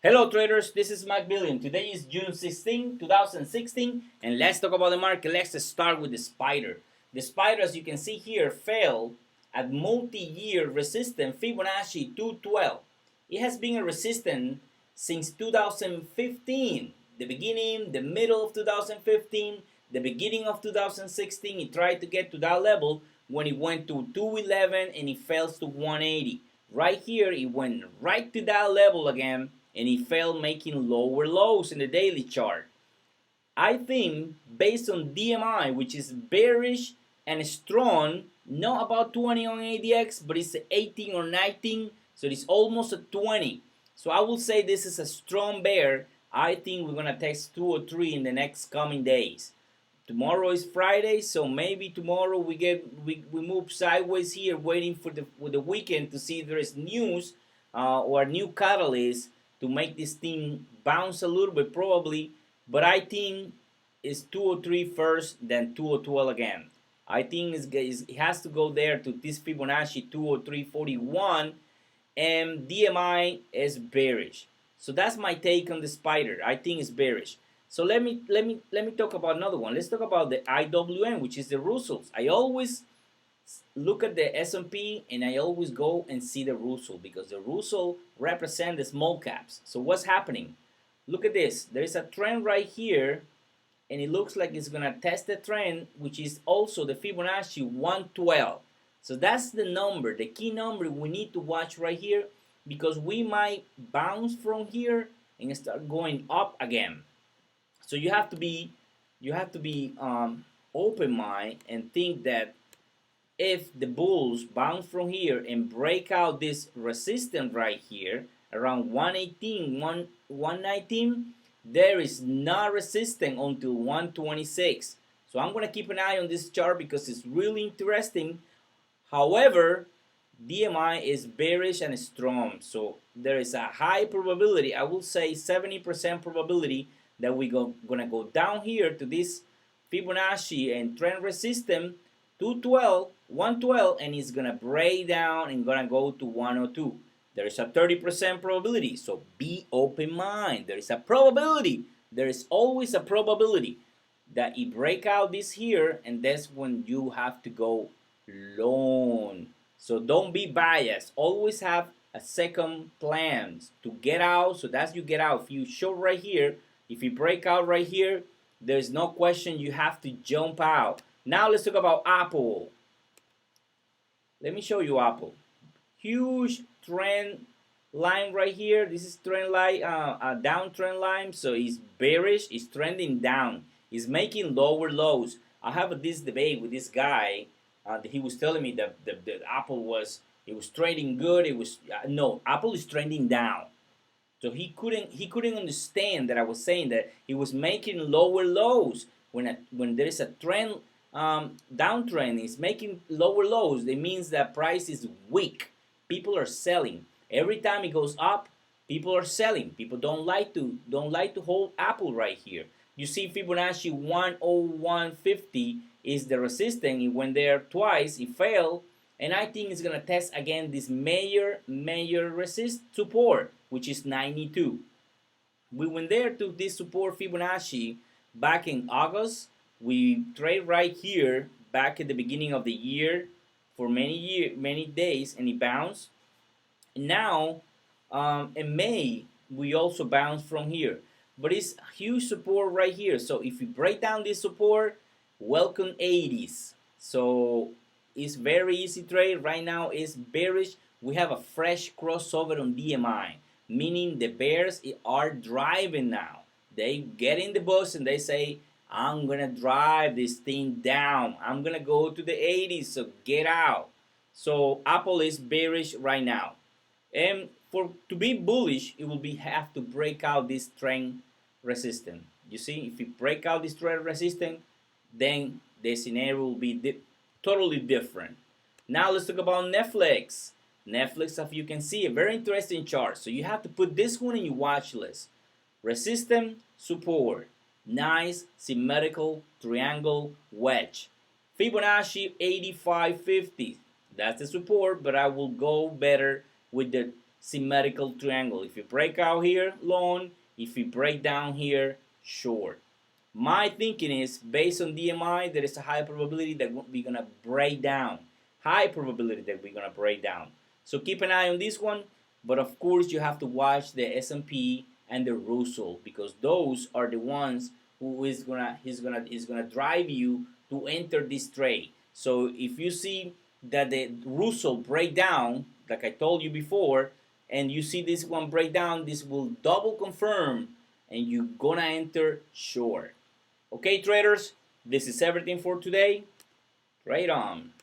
Hello traders, this is McBillion. Today is June 16, 2016, and let's talk about the market. Let's start with the spider. The spider, as you can see here, fell at multi-year resistance Fibonacci 212. It has been a resistance since 2015. The beginning, the middle of 2015, the beginning of 2016, it tried to get to that level when it went to 211 and it fell to 180. Right here, it went right to that level again and it fell making lower lows in the daily chart. I think based on DMI, which is bearish and strong, not about 20 on ADX, but it's 18 or 19, so it's almost a 20. So I will say this is a strong bear. I think we're gonna test 2 or 3 in the next coming days. Tomorrow is Friday, so maybe tomorrow we move sideways here, waiting for the weekend to see if there is news or a new catalyst to make this thing bounce a little bit probably, but I think it's 203 first, then 212 again. I think it has to go there to this Fibonacci 203.41, and DMI is bearish. So that's my take on the spider. I think it's bearish. So let me talk about another one. Let's talk about the IWM, which is the Russells. I always look at the S&P and I always go and see the Russell because the Russell represent the small caps. So what's happening? Look at this. There is a trend right here and it looks like it's gonna test the trend, which is also the Fibonacci 112. So that's the number, the key number we need to watch right here, because we might bounce from here and start going up again. So you have to be open mind and think that if the bulls bounce from here and break out this resistance right here around 118, 119, there is no resistance until 126. So I'm going to keep an eye on this chart because it's really interesting. However, DMI is bearish and strong, so there is a high probability, I will say 70% probability, that we're gonna go down here to this Fibonacci and trend resistance 212, 112, and it's gonna break down and gonna go to 102. There is a 30% probability, so be open mind. There is a probability. There is always a probability that it break out this here, and that's when you have to go long. So don't be biased. Always have a second plan to get out. So that's you get out. If you show right here, if you break out right here, there's no question you have to jump out. Now let's talk about Apple. Let me show you Apple. Huge trend line right here. This is trend line, a downtrend line. So it's bearish. It's trending down. It's making lower lows. I have this debate with this guy. He was telling me that the Apple was trading good. It was no, Apple is trending down. So he couldn't understand that I was saying that he was making lower lows when there is a trend downtrend. It's making lower lows. It means that price is weak. People are selling. Every time it goes up, people are selling. People don't like to hold Apple right here. You see Fibonacci 101.50 is the resistance. It went there twice. It failed. And I think it's going to test again this major support, which is 92. We went there to this support Fibonacci back in August. We trade right here back at the beginning of the year for many days, and it bounced. And now in May, we also bounced from here. But it's huge support right here. So if you break down this support, welcome 80s. So it's very easy trade. Right now it's bearish. We have a fresh crossover on DMI, meaning the bears are driving now. They get in the bus and they say, I'm gonna drive this thing down. I'm gonna go to the 80s, so get out. So Apple is bearish right now. And to be bullish, it will have to break out this trend resistance. You see, if you break out this trend resistance, then the scenario will be totally different. Now let's talk about Netflix. Netflix, as you can see, a very interesting chart. So you have to put this one in your watch list. Resistance, support, nice symmetrical triangle wedge. Fibonacci 85.50. That's the support, but I will go better with the symmetrical triangle. If you break out here, long. If you break down here, short. My thinking is, based on DMI, there is a high probability that we're gonna break down. High probability that we're gonna break down. So keep an eye on this one. But of course, you have to watch the S&P and the Russell, because those are the ones who is gonna drive you to enter this trade. So if you see that the Russell break down, like I told you before, and you see this one break down, this will double confirm, and you're gonna enter short. Okay, traders, this is everything for today. Trade on.